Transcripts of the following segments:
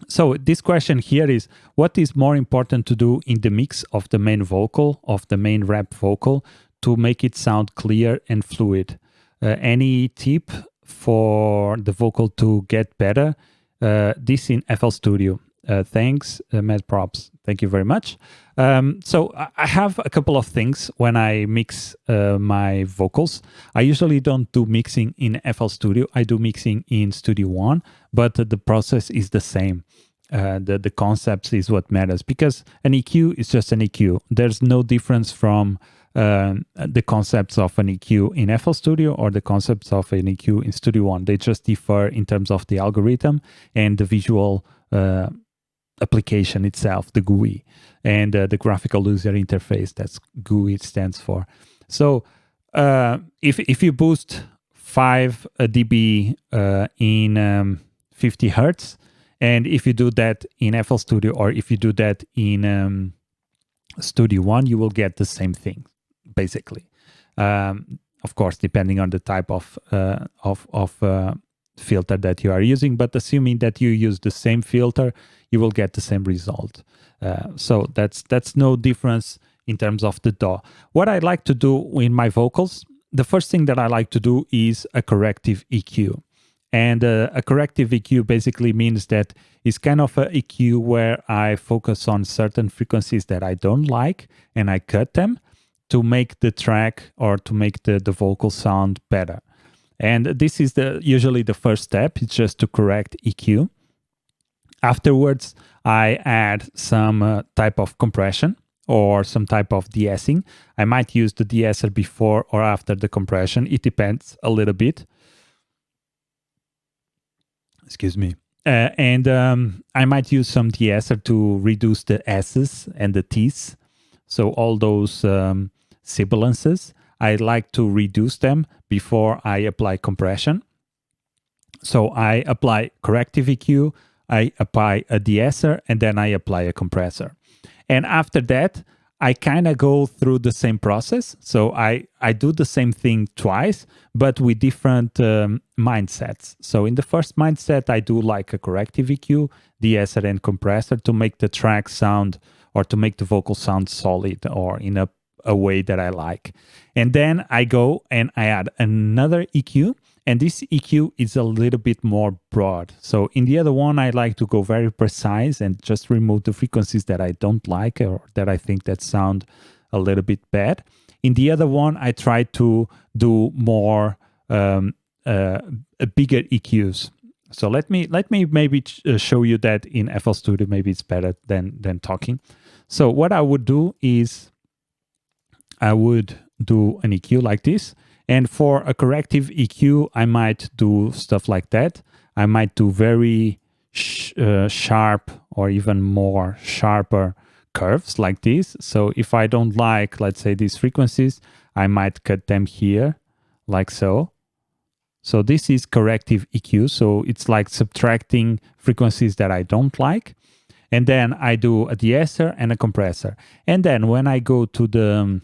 So this question here is, what is more important to do in the mix of the main vocal, of the main rap vocal, to make it sound clear and fluid? Any tip for the vocal to get better? This in FL Studio. Thanks, Matt Props. Thank you very much. So I have a couple of things when I mix my vocals. I usually don't do mixing in FL Studio. I do mixing in Studio One, but the process is the same. The concepts is what matters, because an EQ is just an EQ. There's no difference from the concepts of an EQ in FL Studio or the concepts of an EQ in Studio One. They just differ in terms of the algorithm and the visual application itself, the GUI, and the graphical user interface. That's GUI stands for. So if you boost 5 dB in 50 hertz, and if you do that in FL Studio or if you do that in Studio One, you will get the same thing, basically. Of course, depending on the type of filter that you are using, but assuming that you use the same filter, you will get the same result. So that's no difference in terms of the DAW. What I like to do in my vocals, the first thing that I like to do is a corrective EQ. And a corrective EQ basically means that it's kind of a EQ where I focus on certain frequencies that I don't like and I cut them to make the track or to make the vocal sound better. And this is usually the first step. It's just to correct EQ. Afterwards, I add some type of compression or some type of de-essing. I might use the de-esser before or after the compression. It depends a little bit. Excuse me. And I might use some de-esser to reduce the S's and the T's. So all those sibilances, I like to reduce them before I apply compression. So I apply corrective EQ, I apply a de-esser, and then I apply a compressor. And after that, I kind of go through the same process. So I do the same thing twice, but with different mindsets. So in the first mindset, I do like a corrective EQ, de-esser, and compressor to make the track sound, or to make the vocal sound solid or in a way that I like. And then I go and I add another EQ, and this EQ is a little bit more broad. So in the other one, I like to go very precise and just remove the frequencies that I don't like or that I think that sound a little bit bad. In the other one, I try to do more bigger EQs. So let me maybe show you that in FL Studio. Maybe it's better than talking. So what I would do is I would do an EQ like this. And for a corrective EQ, I might do stuff like that. I might do very sharp or even more sharper curves like this. So if I don't like, let's say, these frequencies, I might cut them here like so. So this is corrective EQ. So it's like subtracting frequencies that I don't like. And then I do a de-esser and a compressor. And then when I go to the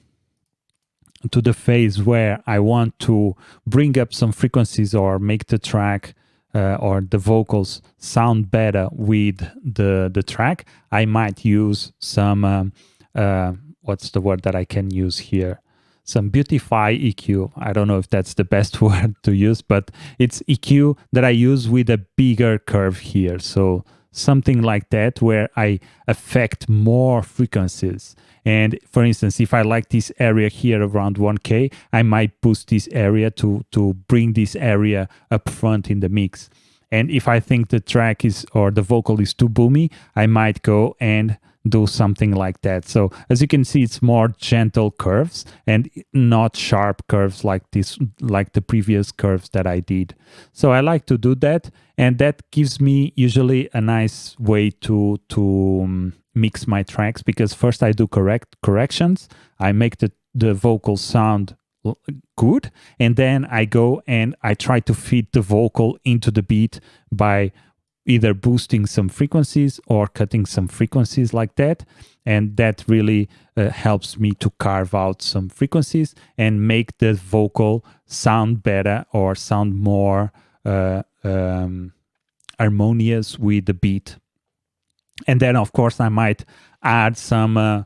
phase where I want to bring up some frequencies or make the track or the vocals sound better with the track, I might use some, what's the word that I can use here? Some beautify EQ. I don't know if that's the best word to use, but it's EQ that I use with a bigger curve here. So something like that where I affect more frequencies. And for instance, if I like this area here around 1K, I might boost this area to bring this area up front in the mix. And if I think the track is, or the vocal is too boomy, I might go and do something like that. So as you can see, it's more gentle curves and not sharp curves like this, like the previous curves that I did. So I like to do that, and that gives me usually a nice way to mix my tracks, because first I do corrections, I make the vocal sound good, and then I go and I try to fit the vocal into the beat by either boosting some frequencies or cutting some frequencies like that. And that really helps me to carve out some frequencies and make the vocal sound better or sound more harmonious with the beat. And then of course I might add some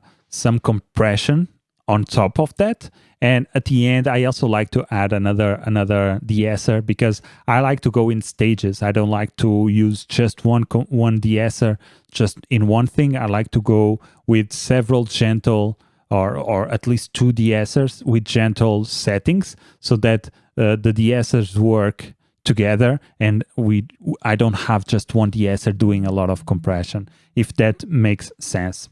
compression on top of that. And at the end I also like to add another de-esser, because I like to go in stages. I don't like to use just one de-esser just in one thing. I like to go with several gentle, or at least two de-essers with gentle settings, so that the de-essers work together, and I don't have just one de-esser doing a lot of compression, if that makes sense.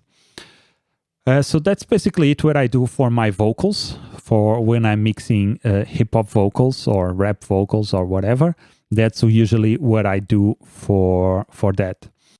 So that's basically it, what I do for my vocals, for when I'm mixing hip-hop vocals or rap vocals or whatever. That's usually what I do for that.